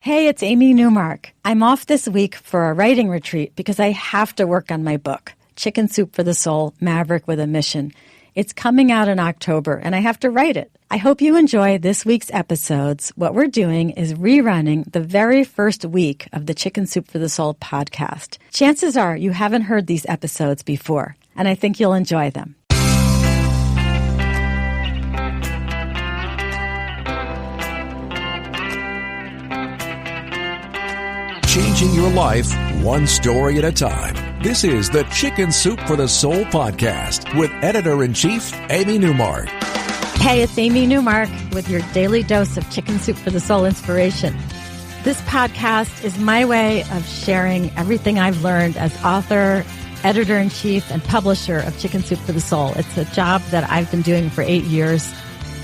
Hey, it's Amy Newmark. I'm off this week for a writing retreat because I have to work on my book, Chicken Soup for the Soul, Maverick with a Mission. It's coming out in October, and I have to write it. I hope you enjoy this week's episodes. What we're doing is rerunning the very first week of the Chicken Soup for the Soul podcast. Chances are you haven't heard these episodes before, and I think you'll enjoy them. Changing your life one story at a time. This is the Chicken Soup for the Soul podcast with Editor-in-Chief Amy Newmark. Hey, it's Amy Newmark with your daily dose of Chicken Soup for the Soul inspiration. This podcast is my way of sharing everything I've learned as author, editor-in-chief, and publisher of Chicken Soup for the Soul. It's a job that I've been doing for 8 years.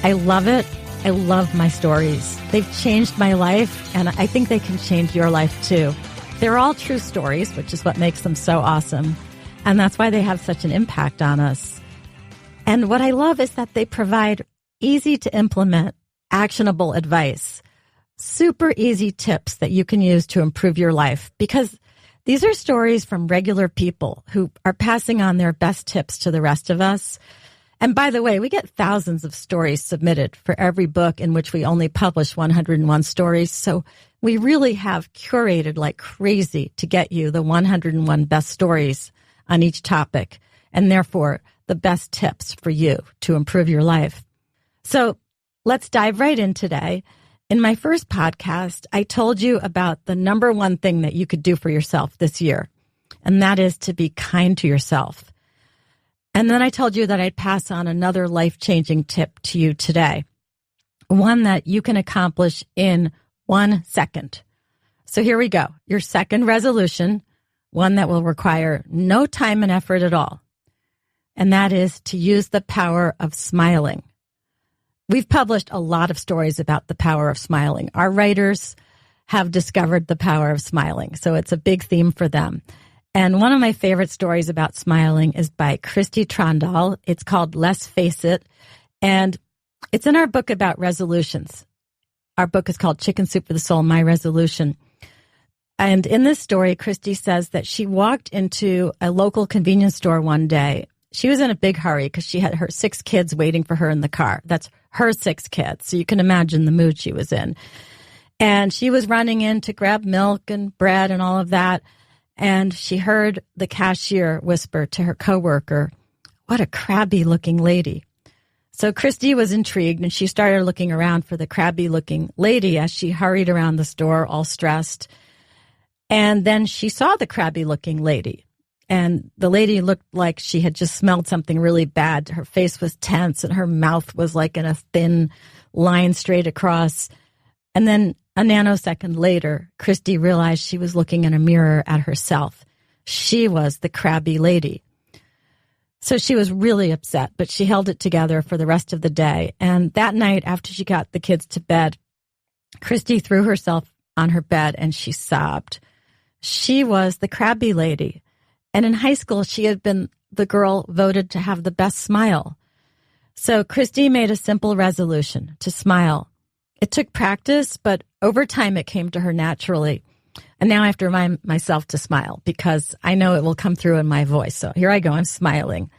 I love it. I love my stories. They've changed my life, and I think they can change your life too. They're all true stories, which is what makes them so awesome. And that's why they have such an impact on us. And what I love is that they provide easy to implement, actionable advice, super easy tips that you can use to improve your life, because these are stories from regular people who are passing on their best tips to the rest of us. And by the way, we get thousands of stories submitted for every book in which we only publish 101 stories. So we really have curated like crazy to get you the 101 best stories on each topic, and therefore the best tips for you to improve your life. So let's dive right in today. In my first podcast, I told you about the number one thing that you could do for yourself this year, and that is to be kind to yourself. And then I told you that I'd pass on another life-changing tip to you today, one that you can accomplish in 1 second. So here we go. Your second resolution, one that will require no time and effort at all, and that is to use the power of smiling. We've published a lot of stories about the power of smiling. Our writers have discovered the power of smiling, so it's a big theme for them. And one of my favorite stories about smiling is by Christy Trondal. It's called Let's Face It, and it's in our book about resolutions. Our book is called Chicken Soup for the Soul, My Resolution. And in this story, Christy says that she walked into a local convenience store one day. She was in a big hurry because she had her 6 kids waiting for her in the car. That's her 6 kids, so you can imagine the mood she was in. And she was running in to grab milk and bread and all of that. And she heard the cashier whisper to her coworker, "What a crabby-looking lady." So Christy was intrigued, and she started looking around for the crabby-looking lady as she hurried around the store, all stressed. And then she saw the crabby-looking lady, and the lady looked like she had just smelled something really bad. Her face was tense, and her mouth was like in a thin line straight across. And then a nanosecond later, Christy realized she was looking in a mirror at herself. She was the crabby lady. So she was really upset, but she held it together for the rest of the day. And that night, after she got the kids to bed, Christy threw herself on her bed and she sobbed. She was the crabby lady. And in high school, she had been the girl voted to have the best smile. So Christy made a simple resolution to smile. It took practice, but over time it came to her naturally. And now I have to remind myself to smile because I know it will come through in my voice. So here I go, I'm smiling.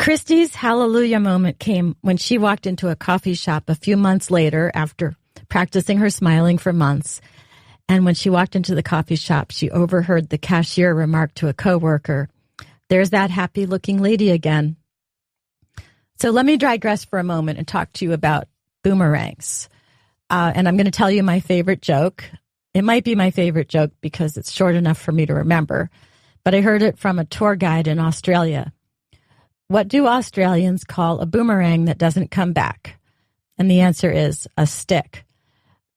Christy's hallelujah moment came when she walked into a coffee shop a few months later after practicing her smiling for months. And when she walked into the coffee shop, she overheard the cashier remark to a coworker, "There's that happy-looking lady again." So let me digress for a moment and talk to you about boomerangs. And I'm going to tell you my favorite joke. It might be my favorite joke because it's short enough for me to remember, but I heard it from a tour guide in Australia. What do Australians call a boomerang that doesn't come back? And the answer is a stick.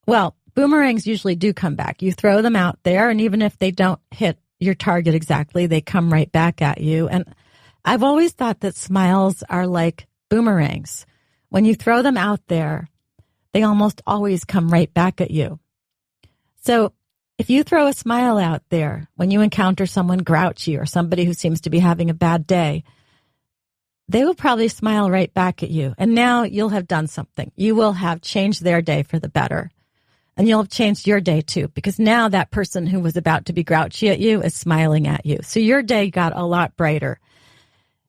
Well, boomerangs usually do come back. You throw them out there, and even if they don't hit your target exactly, they come right back at you. And I've always thought that smiles are like boomerangs. When you throw them out there, they almost always come right back at you. So if you throw a smile out there when you encounter someone grouchy or somebody who seems to be having a bad day, they will probably smile right back at you. And now you'll have done something. You will have changed their day for the better. And you'll have changed your day too, because now that person who was about to be grouchy at you is smiling at you. So your day got a lot brighter.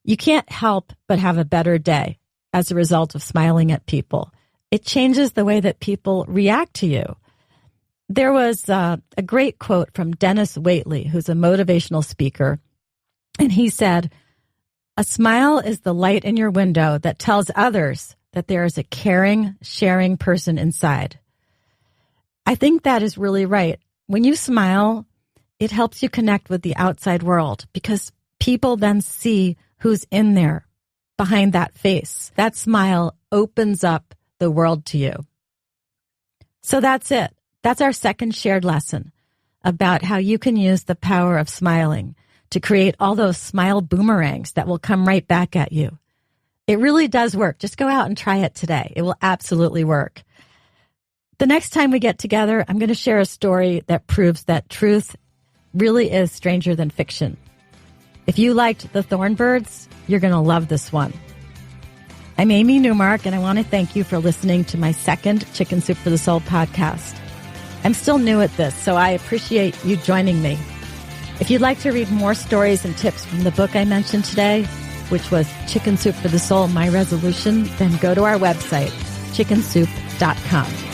You can't help but have a better day as a result of smiling at people. It changes the way that people react to you. There was a great quote from Dennis Waitley, who's a motivational speaker. And he said, "A smile is the light in your window that tells others that there is a caring, sharing person inside." I think that is really right. When you smile, it helps you connect with the outside world because people then see who's in there behind that face. That smile opens up the world to you. So that's it. That's our second shared lesson about how you can use the power of smiling to create all those smile boomerangs that will come right back at you. It really does work. Just go out and try it today. It will absolutely work. The next time we get together, I'm going to share a story that proves that truth really is stranger than fiction. If you liked The Thornbirds, you're going to love this one. I'm Amy Newmark, and I want to thank you for listening to my second Chicken Soup for the Soul podcast. I'm still new at this, so I appreciate you joining me. If you'd like to read more stories and tips from the book I mentioned today, which was Chicken Soup for the Soul, My Resolution, then go to our website, chickensoup.com.